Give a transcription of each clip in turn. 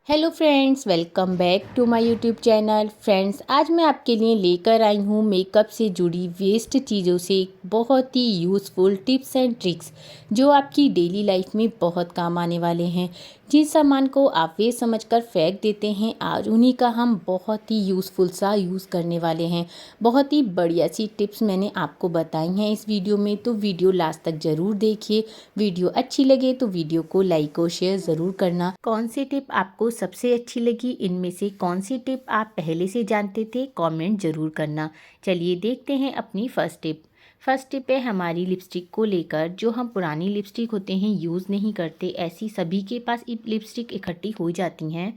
Hello friends, welcome back to my YouTube channel. Friends, आज मैं आपके लिए लेकर आई हूँ मेकअप से जुड़ी वेस्ट चीज़ों से बहुत ही यूज़फुल टिप्स एंड ट्रिक्स जो आपकी डेली लाइफ में बहुत काम आने वाले हैं। जिस सामान को आप वेस्ट समझकर फेंक देते हैं, आज उन्हीं का हम बहुत ही यूज़फुल सा यूज़ करने वाले हैं। बहुत ही बढ़िया सी टिप्स मैंने आपको बताई हैं इस वीडियो में, तो वीडियो लास्ट तक ज़रूर देखिए। वीडियो अच्छी लगे तो वीडियो को लाइक और शेयर ज़रूर करना। कौन सी टिप आपको सबसे अच्छी लगी, इनमें से कौन सी टिप आप पहले से जानते थे, कमेंट ज़रूर करना। चलिए देखते हैं अपनी फर्स्ट टिप। फर्स्ट टिप है हमारी लिपस्टिक को लेकर। जो हम पुरानी लिपस्टिक होते हैं यूज़ नहीं करते, ऐसी सभी के पास लिपस्टिक इकट्ठी हो जाती हैं।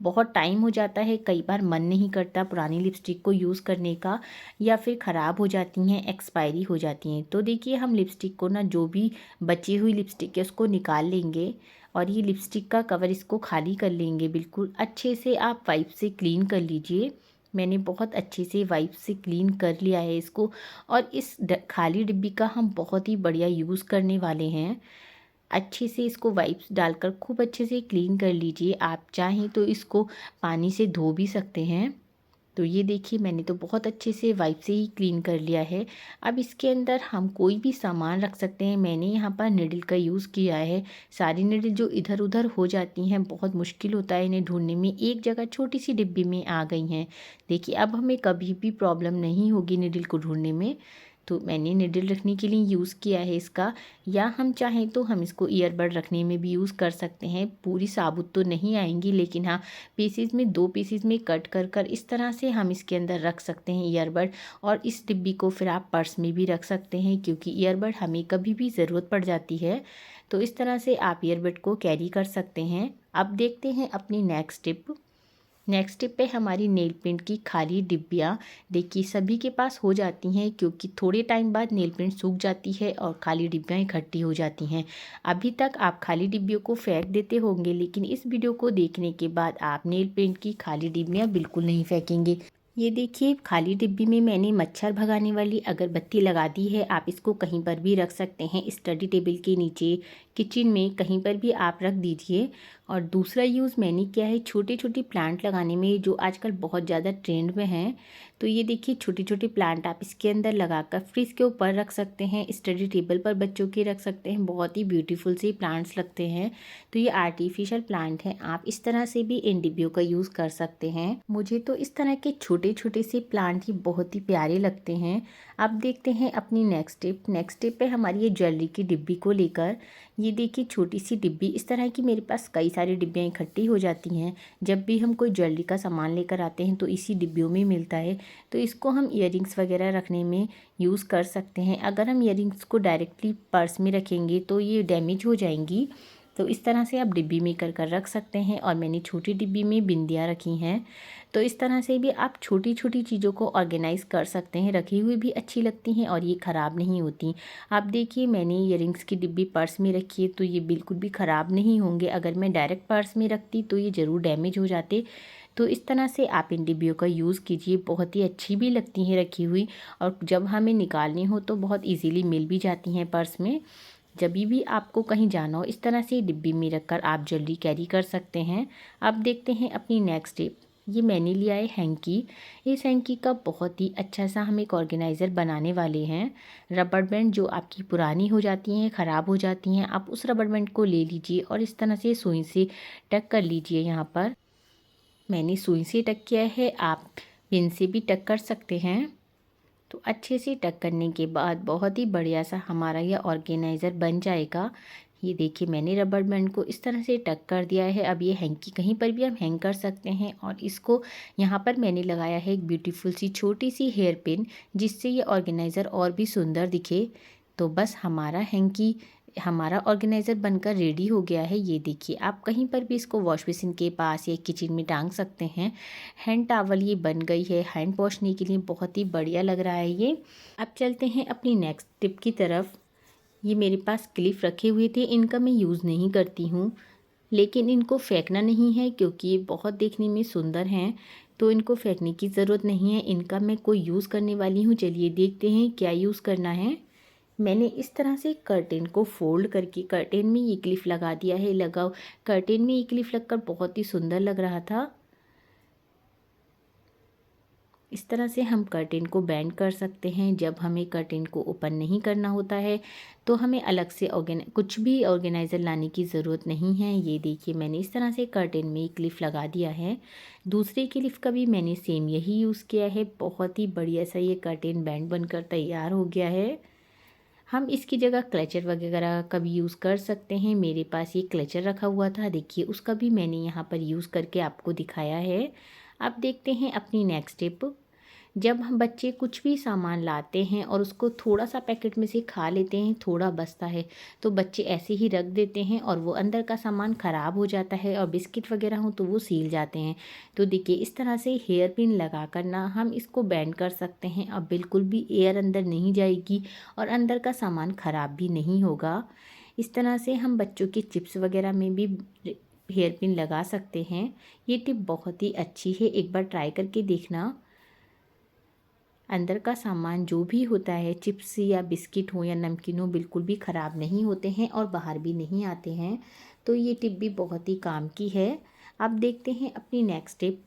बहुत टाइम हो जाता है, कई बार मन नहीं करता पुरानी लिपस्टिक को यूज़ करने का, या फिर ख़राब हो जाती हैं, एक्सपायरी हो जाती हैं। तो देखिए, हम लिपस्टिक को ना, जो भी बची हुई लिपस्टिक है उसको निकाल लेंगे और ये लिपस्टिक का कवर इसको खाली कर लेंगे। बिल्कुल अच्छे से आप वाइप से क्लीन कर लीजिए। मैंने बहुत अच्छे से वाइप से क्लीन कर लिया है इसको। और इस खाली डिब्बी का हम बहुत ही बढ़िया यूज़ करने वाले हैं। अच्छे से इसको वाइप्स डालकर खूब अच्छे से क्लीन कर लीजिए। आप चाहें तो इसको पानी से धो भी सकते हैं। तो ये देखिए, मैंने तो बहुत अच्छे से वाइप से ही क्लीन कर लिया है। अब इसके अंदर हम कोई भी सामान रख सकते हैं। मैंने यहाँ पर निडल का यूज़ किया है। सारी निडल जो इधर उधर हो जाती हैं, बहुत मुश्किल होता है इन्हें ढूंढने में, एक जगह छोटी सी डिब्बी में आ गई हैं। देखिए, अब हमें कभी भी प्रॉब्लम नहीं होगी निडल को ढूंढने में। तो मैंने निडल रखने के लिए यूज़ किया है इसका। या हम चाहें तो हम इसको ईयरबड रखने में भी यूज़ कर सकते हैं। पूरी साबुत तो नहीं आएंगी, लेकिन हाँ, पीसीज में, 2 पीसीज में कट कर कर इस तरह से हम इसके अंदर रख सकते हैं ईयरबड। और इस डिब्बी को फिर आप पर्स में भी रख सकते हैं, क्योंकि ईयरबड हमें कभी भी ज़रूरत पड़ जाती है। तो इस तरह से आप ईयरबड को कैरी कर सकते हैं। अब देखते हैं अपनी नेक्स्ट टिप। नेक्स्ट टिप है हमारी नेल पेंट की खाली डिब्बियाँ। देखिए, सभी के पास हो जाती हैं, क्योंकि थोड़े टाइम बाद नेल पेंट सूख जाती है और खाली डिब्बियाँ इकट्ठी हो जाती हैं। अभी तक आप खाली डिब्बियों को फेंक देते होंगे, लेकिन इस वीडियो को देखने के बाद आप नेल पेंट की खाली डिब्बियाँ बिल्कुल नहीं फेंकेंगे। ये देखिए, खाली डिब्बी में मैंने मच्छर भगाने वाली अगरबत्ती लगा दी है। आप इसको कहीं पर भी रख सकते हैं, स्टडी टेबल के नीचे, किचन में, कहीं पर भी आप रख दीजिए। और दूसरा यूज़ मैंने किया है छोटे छोटे प्लांट लगाने में, जो आजकल बहुत ज़्यादा ट्रेंड में हैं। तो ये देखिए, छोटे छोटे प्लांट आप इसके अंदर लगाकर फ्रिज के ऊपर रख सकते हैं, स्टडी टेबल पर बच्चों के रख सकते हैं। बहुत ही ब्यूटीफुल से प्लांट्स लगते हैं। तो ये आर्टिफिशियल प्लांट हैं, आप इस तरह से भी इन डिब्बियों का यूज़ कर सकते हैं। मुझे तो इस तरह के छोटे छोटे से प्लांट ही बहुत ही प्यारे लगते हैं। अब देखते हैं अपनी नेक्स्ट टिप। नेक्स्ट टिप है हमारी ये ज्वेलरी की डिब्बी को लेकर। ये देखिए, छोटी सी डिब्बी, इस तरह की मेरे पास कई सारी डिब्बियाँ इकट्ठी हो जाती हैं। जब भी हम कोई ज्वेलरी का सामान लेकर आते हैं तो इसी डिब्बियों में मिलता है। तो इसको हम ईयरिंग्स वगैरह रखने में यूज़ कर सकते हैं। अगर हम ईयरिंग्स को डायरेक्टली पर्स में रखेंगे तो ये डैमेज हो जाएंगी। तो इस तरह से आप डिब्बी में कर रख सकते हैं। और मैंने छोटी डिब्बी में बिंदियाँ रखी हैं। तो इस तरह से भी आप छोटी छोटी चीज़ों को ऑर्गेनाइज कर सकते हैं। रखी हुई भी अच्छी लगती हैं और ये ख़राब नहीं होती। आप देखिए, मैंने ईयरिंग्स की डिब्बी पर्स में रखी है, तो ये बिल्कुल भी ख़राब नहीं होंगे। अगर मैं डायरेक्ट पर्स में रखती तो ये ज़रूर डैमेज हो जाते। तो इस तरह से आप इन डिब्बियों का यूज़ कीजिए। बहुत ही अच्छी भी लगती हैं रखी हुई, और जब हमें निकालनी हो तो बहुत ईजीली मिल भी जाती हैं पर्स में। जब भी आपको कहीं जाना हो, इस तरह से डिब्बी में रखकर आप जल्दी कैरी कर सकते हैं। अब देखते हैं अपनी नेक्स्ट टिप। ये मैंने लिया है हैंकी। इस हैंकी का बहुत ही अच्छा सा हम एक ऑर्गेनाइज़र बनाने वाले हैं। रबड़ बैंड जो आपकी पुरानी हो जाती हैं, ख़राब हो जाती हैं, आप उस रबड़ बैंड को ले लीजिए और इस तरह से सुई से टक कर लीजिए। यहाँ पर मैंने सुई से टक किया है, आप पिन से भी टक कर सकते हैं। तो अच्छे से टक करने के बाद बहुत ही बढ़िया सा हमारा यह ऑर्गेनाइज़र बन जाएगा। ये देखिए, मैंने रबर बैंड को इस तरह से टक कर दिया है। अब ये हैंकी कहीं पर भी हम हैंग कर सकते हैं। और इसको यहाँ पर मैंने लगाया है एक ब्यूटीफुल सी छोटी सी हेयर पिन, जिससे ये ऑर्गेनाइज़र और भी सुंदर दिखे। तो बस हमारा ऑर्गेनाइज़र बनकर रेडी हो गया है। ये देखिए, आप कहीं पर भी इसको वॉश बेसिन के पास या किचन में टांग सकते हैं। हैंड टॉवल ये बन गई है हैंड वॉशने के लिए, बहुत ही बढ़िया लग रहा है ये। अब चलते हैं अपनी नेक्स्ट टिप की तरफ। ये मेरे पास क्लिप रखे हुए थे, इनका मैं यूज़ नहीं करती हूँ, लेकिन इनको फेंकना नहीं है, क्योंकि ये बहुत देखने में सुंदर हैं। तो इनको फेंकने की ज़रूरत नहीं है, इनका मैं कोई यूज़ करने वाली हूँ। चलिए देखते हैं क्या यूज़ करना है। मैंने इस तरह से कर्टेन को फोल्ड करके कर्टेन में ये क्लिप लगा दिया है। लगाओ, कर्टेन में ये क्लिप लगकर बहुत ही सुंदर लग रहा था। इस तरह से हम कर्टेन को बैंड कर सकते हैं। जब हमें कर्टेन को ओपन नहीं करना होता है तो हमें अलग से कुछ भी ऑर्गेनाइज़र लाने की ज़रूरत नहीं है। ये देखिए, मैंने इस तरह से कर्टेन में एक क्लिप लगा दिया है। दूसरे क्लिप का भी मैंने सेम यही यूज़ किया है। बहुत ही बढ़िया सा ये कर्टेन बैंड बनकर तैयार हो गया है। हम इसकी जगह क्लचर वगैरह का भी यूज़ कर सकते हैं। मेरे पास ये क्लचर रखा हुआ था, देखिए उसका भी मैंने यहाँ पर यूज़ करके आपको दिखाया है। अब देखते हैं अपनी नेक्स्ट स्टेप। जब हम बच्चे कुछ भी सामान लाते हैं और उसको थोड़ा सा पैकेट में से खा लेते हैं, थोड़ा बचता है तो बच्चे ऐसे ही रख देते हैं और वो अंदर का सामान ख़राब हो जाता है और बिस्किट वगैरह हो तो वो सील जाते हैं। तो देखिए, इस तरह से हेयर पिन लगा कर ना हम इसको बैंड कर सकते हैं। अब बिल्कुल भी एयर अंदर नहीं जाएगी और अंदर का सामान ख़राब भी नहीं होगा। इस तरह से हम बच्चों के चिप्स वगैरह में भी हेयर पिन लगा सकते हैं। ये टिप बहुत ही अच्छी है, एक बार ट्राई करके देखना। अंदर का सामान जो भी होता है, चिप्स या बिस्किट हो या नमकीन हो, बिल्कुल भी ख़राब नहीं होते हैं और बाहर भी नहीं आते हैं। तो ये टिप भी बहुत ही काम की है। अब देखते हैं अपनी नेक्स्ट टिप।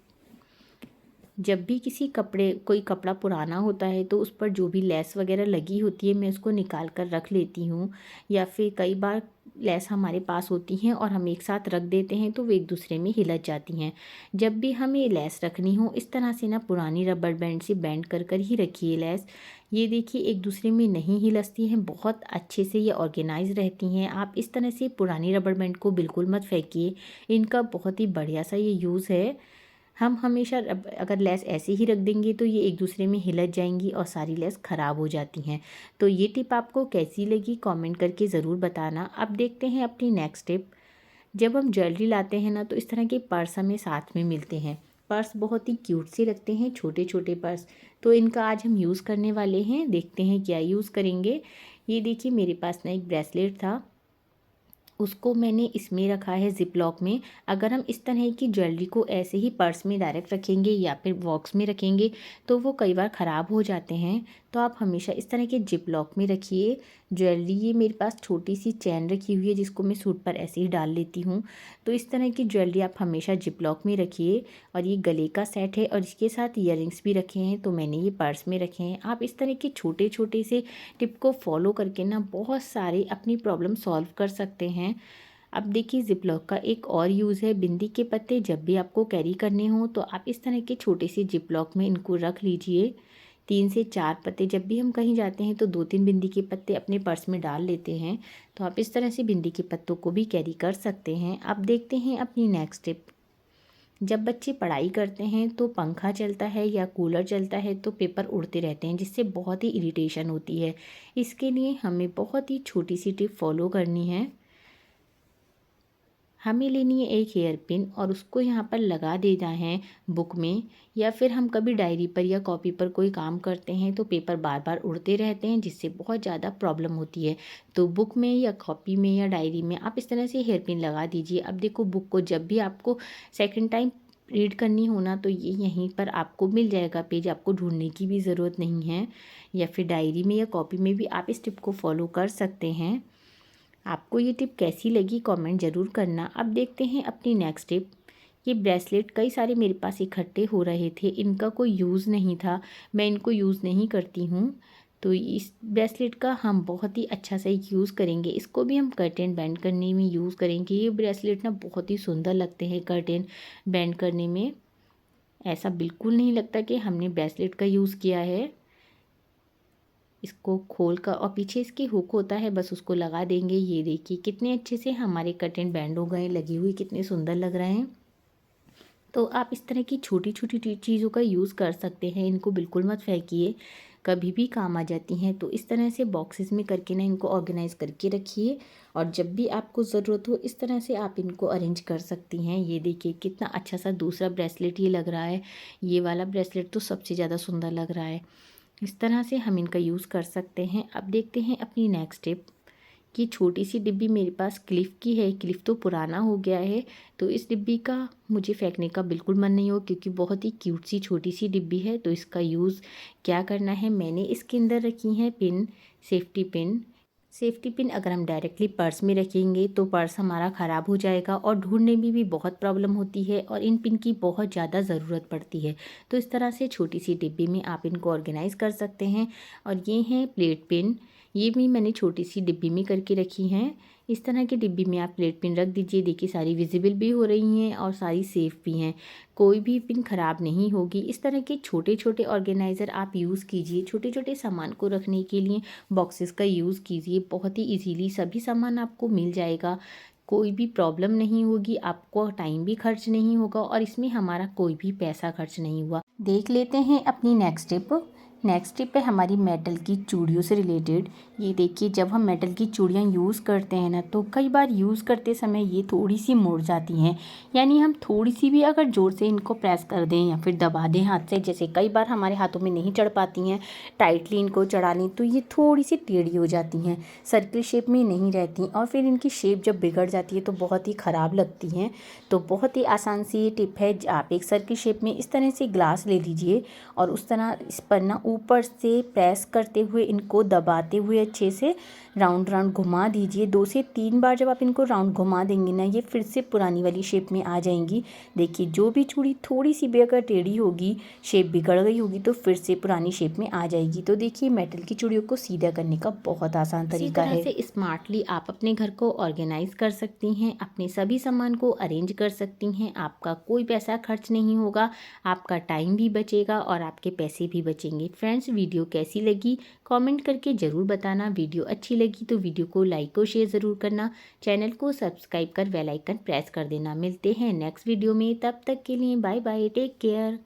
जब भी कोई कपड़ा पुराना होता है तो उस पर जो भी लेस वगैरह लगी होती है मैं उसको निकाल कर रख लेती हूँ। या फिर कई बार लेस हमारे पास होती हैं और हम एक साथ रख देते हैं तो वो एक दूसरे में हिलच जाती हैं। जब भी हमें लेस रखनी हो, इस तरह से ना पुरानी रबड़ बैंड से बैंड कर कर ही रखिए लेस। ये देखिए, एक दूसरे में नहीं हिलचती हैं, बहुत अच्छे से ये ऑर्गेनाइज रहती हैं। आप इस तरह से पुरानी रबड़ बैंड को बिल्कुल मत फेंकिए, इनका बहुत ही बढ़िया सा ये यूज़ है। हम हमेशा अगर लेस ऐसे ही रख देंगे तो ये एक दूसरे में हिलच जाएंगी और सारी लेस ख़राब हो जाती हैं। तो ये टिप आपको कैसी लगी कमेंट करके ज़रूर बताना। अब देखते हैं अपनी नेक्स्ट टिप। जब हम ज्वेलरी लाते हैं ना तो इस तरह के पर्स हमें साथ में मिलते हैं। पर्स बहुत ही क्यूट से लगते हैं, छोटे छोटे पर्स। तो इनका आज हम यूज़ करने वाले हैं, देखते हैं क्या यूज़ करेंगे। ये देखिए, मेरे पास ना एक ब्रेसलेट था, उसको मैंने इसमें रखा है ज़िप लॉक में। अगर हम इस तरह की ज्वेलरी को ऐसे ही पर्स में डायरेक्ट रखेंगे या फिर बॉक्स में रखेंगे तो वो कई बार ख़राब हो जाते हैं। तो आप हमेशा इस तरह के ज़िप लॉक में रखिए ज्वेलरी। ये मेरे पास छोटी सी चैन रखी हुई है जिसको मैं सूट पर ऐसे ही डाल लेती हूँ। तो इस तरह की ज्वेलरी आप हमेशा ज़िप लॉक में रखिए। और ये गले का सेट है और इसके साथ ईयररिंग्स भी रखे हैं, तो मैंने ये पर्स में रखे हैं। आप इस तरह के छोटे छोटे से टिप को फॉलो करके ना बहुत सारे अपनी प्रॉब्लम सॉल्व कर सकते हैं। अब देखिए, ज़िप लॉक का एक और यूज़ है, बिंदी के पत्ते जब भी आपको कैरी करने हो तो आप इस तरह के छोटे से ज़िप लॉक में इनको रख लीजिए। 3 से 4 पत्ते, जब भी हम कहीं जाते हैं तो 2-3 बिंदी के पत्ते अपने पर्स में डाल लेते हैं। तो आप इस तरह से बिंदी के पत्तों को भी कैरी कर सकते हैं। अब देखते हैं अपनी नेक्स्ट टिप। जब बच्चे पढ़ाई करते हैं तो पंखा चलता है या कूलर चलता है तो पेपर उड़ते रहते हैं, जिससे बहुत ही इरिटेशन होती है। इसके लिए हमें बहुत ही छोटी सी टिप फॉलो करनी है। हमें लेनी है एक हेयर पिन और उसको यहाँ पर लगा देना है बुक में। या फिर हम कभी डायरी पर या कॉपी पर कोई काम करते हैं तो पेपर बार बार उड़ते रहते हैं, जिससे बहुत ज़्यादा प्रॉब्लम होती है। तो बुक में या कॉपी में या डायरी में आप इस तरह से हेयर पिन लगा दीजिए। अब देखो, बुक को जब भी आपको सेकेंड टाइम रीड करनी हो ना तो ये यहीं पर आपको मिल जाएगा पेज, आपको ढूंढने की भी ज़रूरत नहीं है। या फिर डायरी में या कॉपी में भी आप इस टिप को फॉलो कर सकते हैं। आपको ये टिप कैसी लगी कमेंट ज़रूर करना। अब देखते हैं अपनी नेक्स्ट टिप। ये ब्रेसलेट कई सारे मेरे पास इकट्ठे हो रहे थे, इनका कोई यूज़ नहीं था, मैं इनको यूज़ नहीं करती हूँ। तो इस ब्रेसलेट का हम बहुत ही अच्छा सा एक यूज़ करेंगे। इसको भी हम कर्टेन बैंड करने में यूज़ करेंगे। ये ब्रेसलेट ना बहुत ही सुंदर लगते हैं कर्टेन बैंड करने में। ऐसा बिल्कुल नहीं लगता कि हमने ब्रेसलेट का यूज़ किया है। इसको खोल कर और पीछे इसकी हुक होता है, बस उसको लगा देंगे। ये देखिए कितने अच्छे से हमारे कर्टेन बैंड हो गए, लगी हुई कितने सुंदर लग रहे हैं। तो आप इस तरह की छोटी छोटी चीज़ों का यूज़ कर सकते हैं, इनको बिल्कुल मत फेंकिए, कभी भी काम आ जाती हैं। तो इस तरह से बॉक्सेस में करके ना इनको ऑर्गेनाइज़ करके रखिए और जब भी आपको ज़रूरत हो इस तरह से आप इनको अरेंज कर सकती हैं। ये देखिए कितना अच्छा सा दूसरा ब्रेसलेट ये लग रहा है। ये वाला ब्रेसलेट तो सबसे ज़्यादा सुंदर लग रहा है। इस तरह से हम इनका यूज़ कर सकते हैं। अब देखते हैं अपनी नेक्स्ट टिप। कि छोटी सी डिब्बी मेरे पास क्लिफ की है। क्लिफ तो पुराना हो गया है, तो इस डिब्बी का मुझे फेंकने का बिल्कुल मन नहीं हो, क्योंकि बहुत ही क्यूट सी छोटी सी डिब्बी है। तो इसका यूज़ क्या करना है, मैंने इसके अंदर रखी हैं pin, safety pin. Safety pin अगर हम डायरेक्टली पर्स में रखेंगे तो पर्स हमारा ख़राब हो जाएगा और ढूंढने में भी बहुत प्रॉब्लम होती है, और इन पिन की बहुत ज़्यादा ज़रूरत पड़ती है। तो इस तरह से छोटी सी डिब्बी में आप इनको ऑर्गेनाइज़ कर सकते हैं। और ये हैं प्लेट पिन, ये भी मैंने छोटी सी डिब्बी में करके रखी हैं। इस तरह की डिब्बी में आप प्लेट पिन रख दीजिए। देखिए सारी विजिबल भी हो रही हैं और सारी सेफ़ भी हैं, कोई भी पिन ख़राब नहीं होगी। इस तरह के छोटे छोटे ऑर्गेनाइज़र आप यूज़ कीजिए। छोटे छोटे सामान को रखने के लिए बॉक्सेस का यूज़ कीजिए। बहुत ही इजीली सभी सामान आपको मिल जाएगा, कोई भी प्रॉब्लम नहीं होगी, आपको टाइम भी खर्च नहीं होगा और इसमें हमारा कोई भी पैसा खर्च नहीं हुआ। देख लेते हैं अपनी नेक्स्ट स्टेप। नेक्स्ट स्टेप है हमारी मेटल की चूड़ियों से रिलेटेड। ये देखिए, जब हम मेटल की चूड़ियाँ यूज़ करते हैं ना, तो कई बार यूज़ करते समय ये थोड़ी सी मुड़ जाती हैं। यानी हम थोड़ी सी भी अगर ज़ोर से इनको प्रेस कर दें या फिर दबा दें हाथ से, जैसे कई बार हमारे हाथों में नहीं चढ़ पाती हैं, टाइटली इनको चढ़ा लें तो ये थोड़ी सी टेढ़ी हो जाती हैं, सर्किल शेप में नहीं रहती, और फिर इनकी शेप जब बिगड़ जाती है तो बहुत ही ख़राब लगती हैं। तो बहुत ही आसान सी ये टिप है। आप एक सर्किल शेप में इस तरह से ग्लास ले लीजिए और उस तरह इस पर ना ऊपर से प्रेस करते हुए इनको दबाते हुए अच्छे से राउंड राउंड घुमा दीजिए। 2 से 3 बार जब आप इनको राउंड घुमा देंगे ना, ये फिर से पुरानी वाली शेप में आ जाएंगी। देखिए, जो भी चूड़ी थोड़ी सी भी अगर टेढ़ी होगी, शेप बिगड़ गई होगी, तो फिर से पुरानी शेप में आ जाएगी। तो देखिए, मेटल की चूड़ियों को सीधा करने का बहुत आसान तरीका है। इसी तरह से स्मार्टली आप अपने घर को ऑर्गेनाइज कर सकती हैं, अपने सभी सामान को अरेंज कर सकती हैं। आपका कोई पैसा खर्च नहीं होगा, आपका टाइम भी बचेगा और आपके पैसे भी बचेंगे। फ्रेंड्स, वीडियो कैसी लगी कमेंट करके ज़रूर बताना। वीडियो अच्छी लगी तो वीडियो को लाइक और शेयर ज़रूर करना। चैनल को सब्सक्राइब कर बेल आइकन प्रेस कर देना। मिलते हैं नेक्स्ट वीडियो में, तब तक के लिए बाय बाय, टेक केयर।